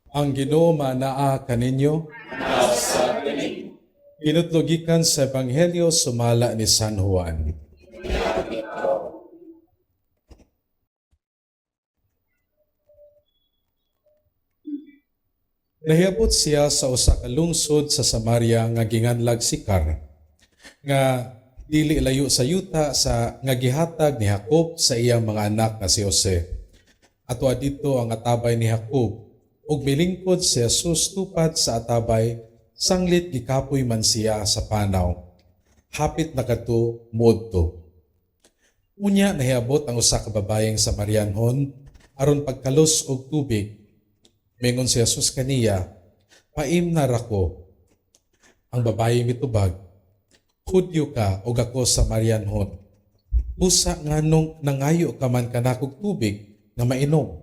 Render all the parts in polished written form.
Ang Ginoo manaa kaninyo. Pinutlogikan sa Ebanghelyo sumala ni San Juan. Nahiyabot siya sa usa ka lungsod sa Samaria nga ginganlag Sicar, nga dili layo sa yuta sa nga gihatag ni Jacob sa iyang mga anak nga si Jose. Ato dito ang atabay ni Jacob, ug milingkod si Jesus tupad sa atabay, sanglit gikapoy man siya sa panaw. Hapit na kadto modto. Unya nahiabot ang usa ka babayeng Samarianhon aron pagkalos og tubig. Mingon si Jesus kaniya, "Paim na rako." Ang babaye mitubag, "Hudyo ka o ako Samarianhon. Busa nganong nangayo ka man kanakog tubig na mainom?"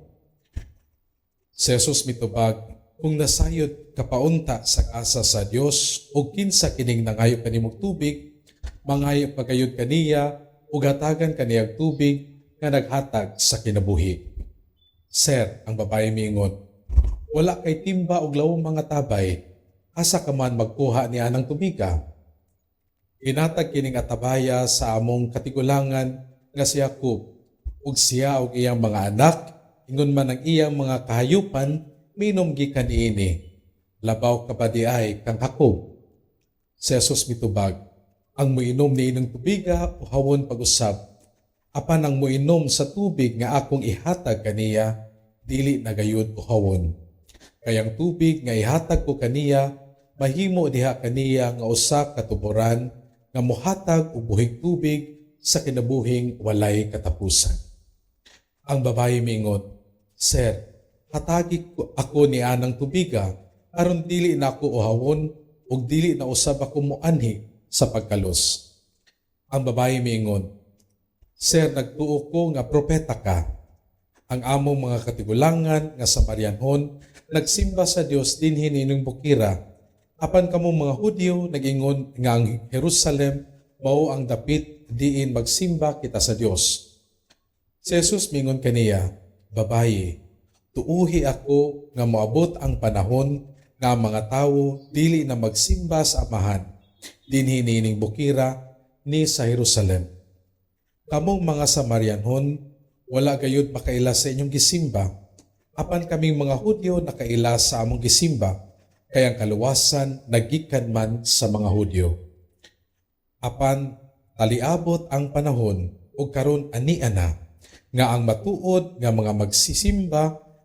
Si Jesus mitubag, "Kung nasayod kapaunta sa kasa sa Dios o kinsa kining nangayo kanimong tubig, mangayo pagayod kaniya o hatagan kaniyang tubig nga naghatag sa kinabuhi." "Sir," ang babaye miingon, "wala kay timba og lawong mga tabay, asa ka man magkuha ni anang tubiga?" Inatag kining atabaya sa among katigulangan nga si Jacob, ug siya og iyang mga anak, ingon man ang iyang mga kahayupan, minom gikan niini. Labaw ka ba di ay kang Jacob? Si Jesus mitubag, "Ang moinom niining tubiga uhawon pag-usab, apan ang moinom sa tubig nga akong ihatag kaniya, dili na gayud uhawon. Kayang tubig nga ihatag ko kaniya, mahimo diha kaniya nga usa ka tuboran nga mohatag og buhing tubig sa kinabuhing walay katapusan." Ang babaye miingon, "Sir, hatagi ko ako ni anang tubiga aron dili na ako uhawon ug dili na usab ako moanhi sa pagkalos." Ang babaye miingon, "Sir, nagtuo ko nga propeta ka. Ang among mga katigulangan nga Samarianhon nagsimba sa Dios dinhi nining bukira. Apan kamong mga Hudyo nagingon nga ang Jerusalem mao ang dapit diin magsimba kita sa Dios." Si Jesus mingon kaniya, "Babaye, tuuhi ako nga moabot ang panahon nga ang mga tawo dili na magsimba sa Amahan dinhi nining bukira ni sa Jerusalem. Kamong mga Samarianhon wala gayud makaila sa inyong gisimba, apan kaming mga Hudyo nakaila sa among gisimba, kay ang kaluwasan nagikan man sa mga Hudyo. Apan taliabot ang panahon ug karon ani ana nga ang matuod nga mga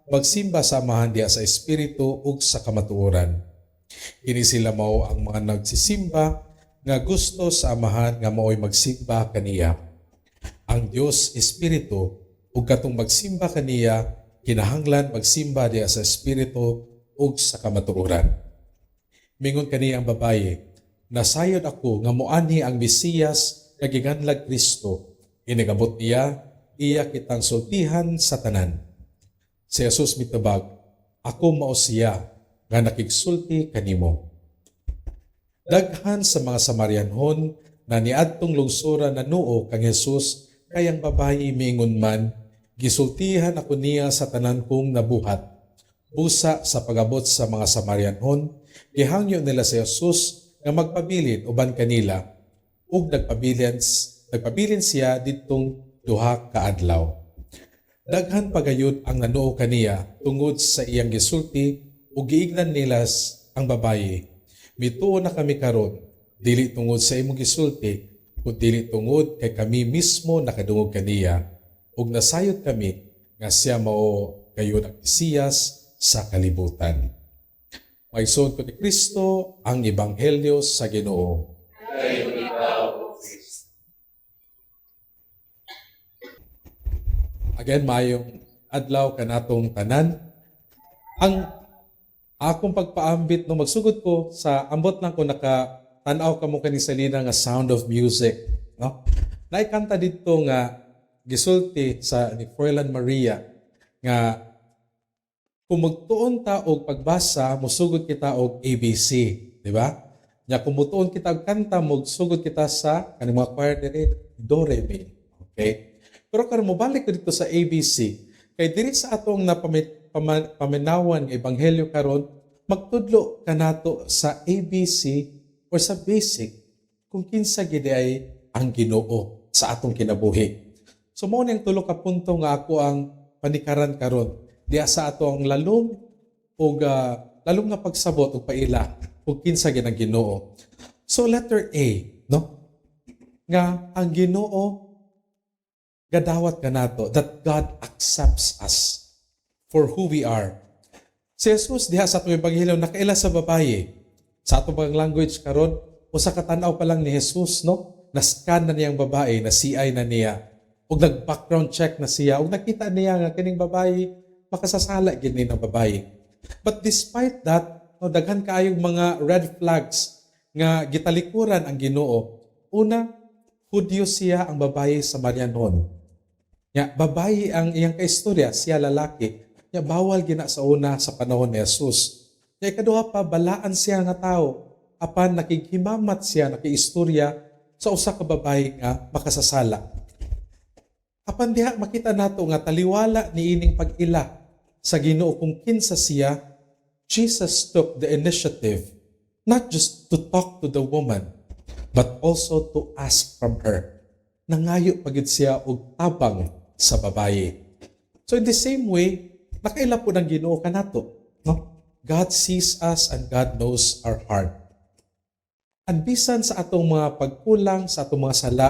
magsimba sa Amahan diha sa espiritu ug sa kamatuoran. Kini sila mao ang mga nagsisimba nga gusto sa Amahan nga mao'y magsimba kaniya. Ang Dios espiritu ug katong magsimba kaniya, kinahanglan magsimba diha sa espiritu ug sa kamatuoran." Mingon kaniya ang babaye, "Nasayod ako nga moanhi ang Mesiyas nga ginganlag Kristo. Inigabot niya, iya kitang sultihan sa tanan." Si Jesus mitubag, "Ako mao siya nga nakigsulti kanimo." Daghan sa mga Samarianhon na niadtong lungsura na nuo kang Jesus, kay ang babayi mingon man, "Gisultihan ako niya sa tanan kong nabuhat." Busa sa pagabot sa mga Samarianhon, gihangyo nila si Jesus nga magpabilin uban kanila, ug nagpabilin siya ditong duha ka adlaw. Daghan pagayud ang nanuo kaniya tungod sa iyang gisulti ug giignan nila ang babaye, "Mituo na kami karon, dili tungod sa imong gisulti, kundi dili tungod kay kami mismo nakadungog kaniya, ug nasayod kami nga siya mao gayud ang Mesiyas sa kalibutan." Maigsoon ko ni Kristo ang Ebanghelyo sa Ginoo. Again, mayong adlaw kanatong tanan. Ang akong pagpaambit no magsugod ko sa ambot lang ko nakatanaw kamo kani salina nga Sound of Music, no? Naikanta dito nga gisulti sa ni Froilan Maria nga kung magtuon ta og pagbasa, musugod kita og ABC, di ba? Nya kung mutuon kita og kanta, musugod kita sa kaning mga choir diri do re mi. Okay? Pero karon mo balik ko dito sa ABC, kay diri sa atong paminawan nga ebanghelyo karon, magtudlo kanato sa ABC or sa basic kung kinsa gid ay ang Ginoo sa atong kinabuhi. So mao ning tulo ka punto nga ako ang panikaran karon diha sa ato ang lalong lalong nga pagsabot ug paila kung kinsa gid ang Ginoo. So letter A, no? Nga ang Ginoo gadawat kanato that God accepts us for who we are. Si Jesus diha sa atong ebanghelyo nakaila sa babaye. Sa atong pang language karon, usa ka tan-aw pa lang ni Jesus, no? Na-scan na niyang babae, na CI na niya. Ug nag-background check na siya. Ug nakita niya nga kining babae makasasala gid ni ng babae. But despite that, no, daghan kaayong mga red flags nga gitalikuran ang Ginoo. Una, Hudyo siya ang babae Samarianon. Ya, babae ang iyang kaistorya, siya lalaki. Ya, bawal gina sa una sa panahon ni Jesus. Ya, ikaduha pa, balaan siya nga tao. Apan nakighimamat siya, nakiistorya sa usa ka babae nga makasasala. Apan diha makita nato nga taliwala ni ining pag-ila sa Ginoo kung kinsa siya. Jesus took the initiative not just to talk to the woman but also to ask from her. Nangayo pagid siya og tabang sa babaye. So in the same way, nakaila po ng Ginoo kanato, no? God sees us and God knows our heart. At bisan sa atong mga pagkulang, sa atong mga sala,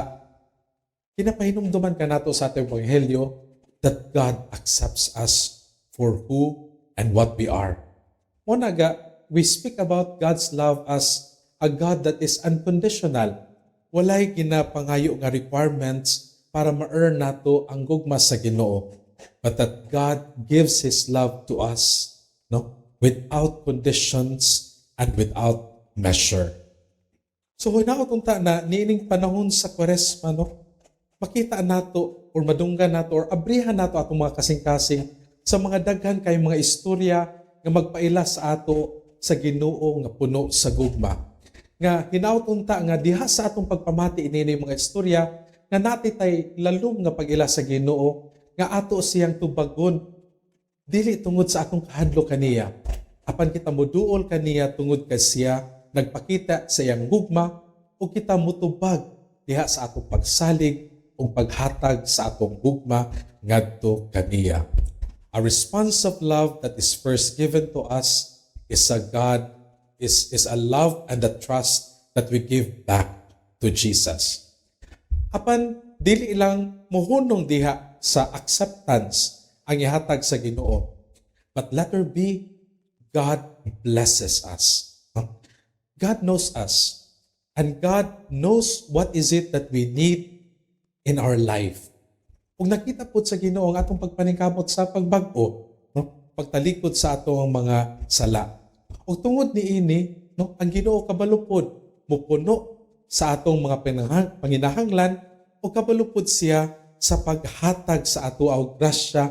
kinapahinumduman ka nato sa atong ebanghelyo that God accepts us for who and what we are. Monaga, we speak about God's love as a God that is unconditional. Walay ginapangayo nga requirements para ma-earn nato ang gugma sa Ginoo. But that God gives His love to us, no? Without conditions and without measure. So, hinaotunta na niining panahon sa Kwaresma, no? Makita nato or madunggan nato or abrihan nato atong mga kasing-kasing sa mga daghan kay mga istorya nga magpaila sa ato sa Ginoo nga puno sa gugma. Nga hinaotunta nga diha sa atong pagpamati ini mga istorya nga natitay lalong nga pag-ila sa Ginoo nga ato siyang tubagon dili tungod sa atong kahadlo kaniya. Apan kita moduol kaniya tungod kay siya nagpakita sa iyang gugma o kita mutubag diha sa atong pagsalig o paghatag sa atong gugma ngadto kaniya. A response of love that is first given to us is a love and a trust that we give back to Jesus. Apan dili ilang mohunong diha sa acceptance ang ihatag sa Ginoo. But letter B, God blesses us. God knows us. And God knows what is it that we need in our life. Kung nakita po sa Ginoo ang atong pagpaningkamot sa pagbago, no? Pagtalikod sa atong mga sala. O tungod ni ini, no? Ang Ginoo kabalupod, mupuno sa atong mga panginahanglan o kabalupod siya sa paghatag sa ato og grasya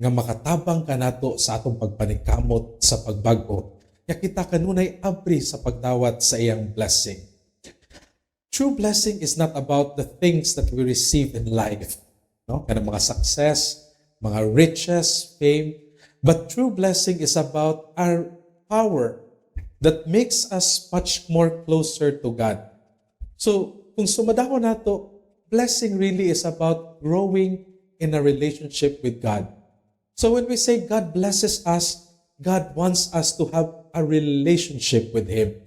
nga makatabang kanato sa atong pagpaningkamot sa pagbago. Ya kita kanunay abri sa pagdawat sa iyang blessing. True blessing is not about the things that we receive in life, no? Kanang mga success, mga riches, fame, but true blessing is about our power that makes us much more closer to God. So, kung sumadako nato, blessing really is about growing in a relationship with God. So when we say God blesses us, God wants us to have a relationship with Him.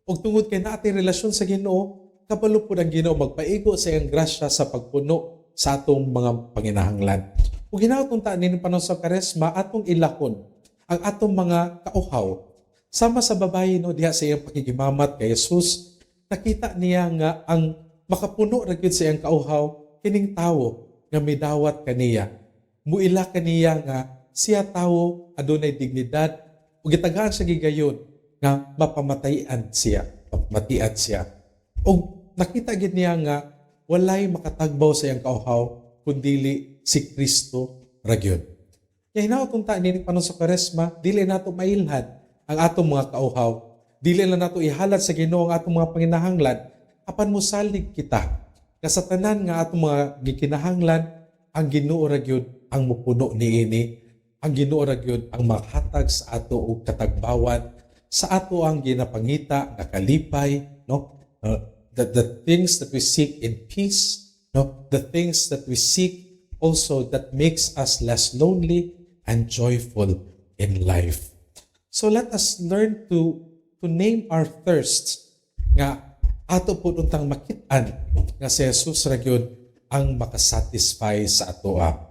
Ug tungod kay nating relasyon sa Ginoo, kabalo po ang Ginoo magpaigo sa iyang grasya sa pagpuno sa atong mga panginahanglan. Ug hinautong ta ni panahon sa Kwaresma atong ilahon ang atong mga kauhaw. Sama sa babae no diha sa iyang pakikimamat kay Jesus, nakita niya nga ang makapuno ra gyud sa iyang kauhaw kining tawo nga midawat kaniya. Muila kaniya nga siya tawo adunay dignidad ug gitagaan siya gigayon nga mapamatayan siya, mapamatian siya. Ug nakita gid niya nga walay makatagbaw sa iyang kauhaw kundili si Kristo ra gyud. Kaya hinautong ta ini panon sa Kwaresma, dili nato mailhan ang atong mga kauhaw. Dili na nato ihalad sa Ginoo ang atong mga panginahanglan apan mosalig kita nga sa tanan nga atong mga gikinahanglan ang Ginoo ra gyud ang mopuno niini ang Ginoo ra gyud ang maghatag sa ato og katagbawan sa ato ang ginapangita nga kalipay, no? The things that we seek in peace, no? The things that we seek also that makes us less lonely and joyful in life. So let us learn to name our thirsts nga ato po untang makit-an nga si Jesus ra gyud ang makasatisfy sa atoa.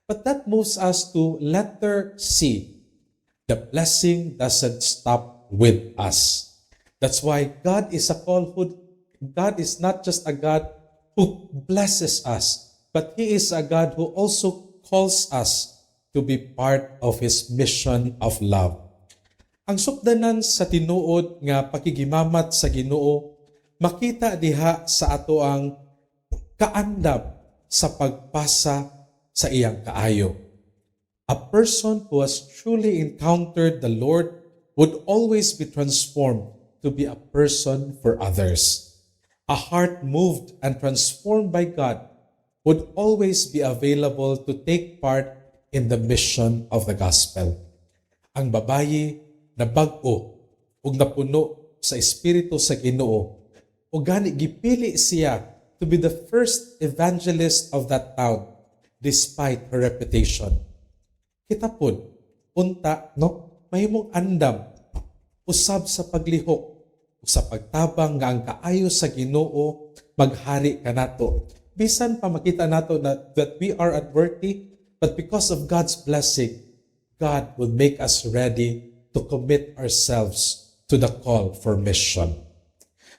But that moves us to letter C. The blessing doesn't stop with us. That's why God is not just a God who blesses us, but He is a God who also calls us to be part of His mission of love. Ang sukdanan sa tinuod nga pakigimamat sa Ginoo makita diha sa ato ang kaandam sa pagpasa sa iyang kaayo. A person who has truly encountered the Lord would always be transformed to be a person for others. A heart moved and transformed by God would always be available to take part in the mission of the gospel. Ang babayi na bag-o ug napuno sa Espiritu sa Ginoo ug gani gipili siya to be the first evangelist of that town despite her reputation. Kita pod, unta, no? Mahimong andam, usab sa paglihok, o sa pagtabang nga ang kaayo sa Ginoo maghari kanato. Bisan pa makita nato that we are unworthy, but because of God's blessing, God will make us ready to commit ourselves to the call for mission.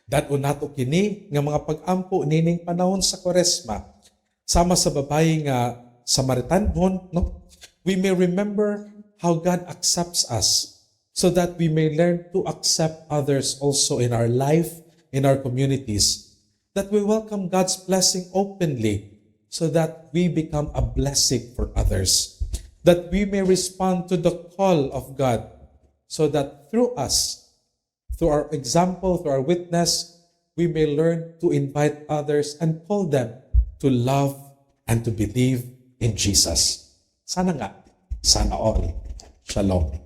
Dad-o nato kini nga mga pag-ampo nining panahon sa Kwaresma, sama sa babae nga Samaritanhon, no? We may remember how God accepts us so that we may learn to accept others also in our life, in our communities, that we welcome God's blessing openly so that we become a blessing for others, that we may respond to the call of God so that through us, through our example, through our witness, we may learn to invite others and call them to love and to believe in Jesus. Sana nga. Sana all. Shalom.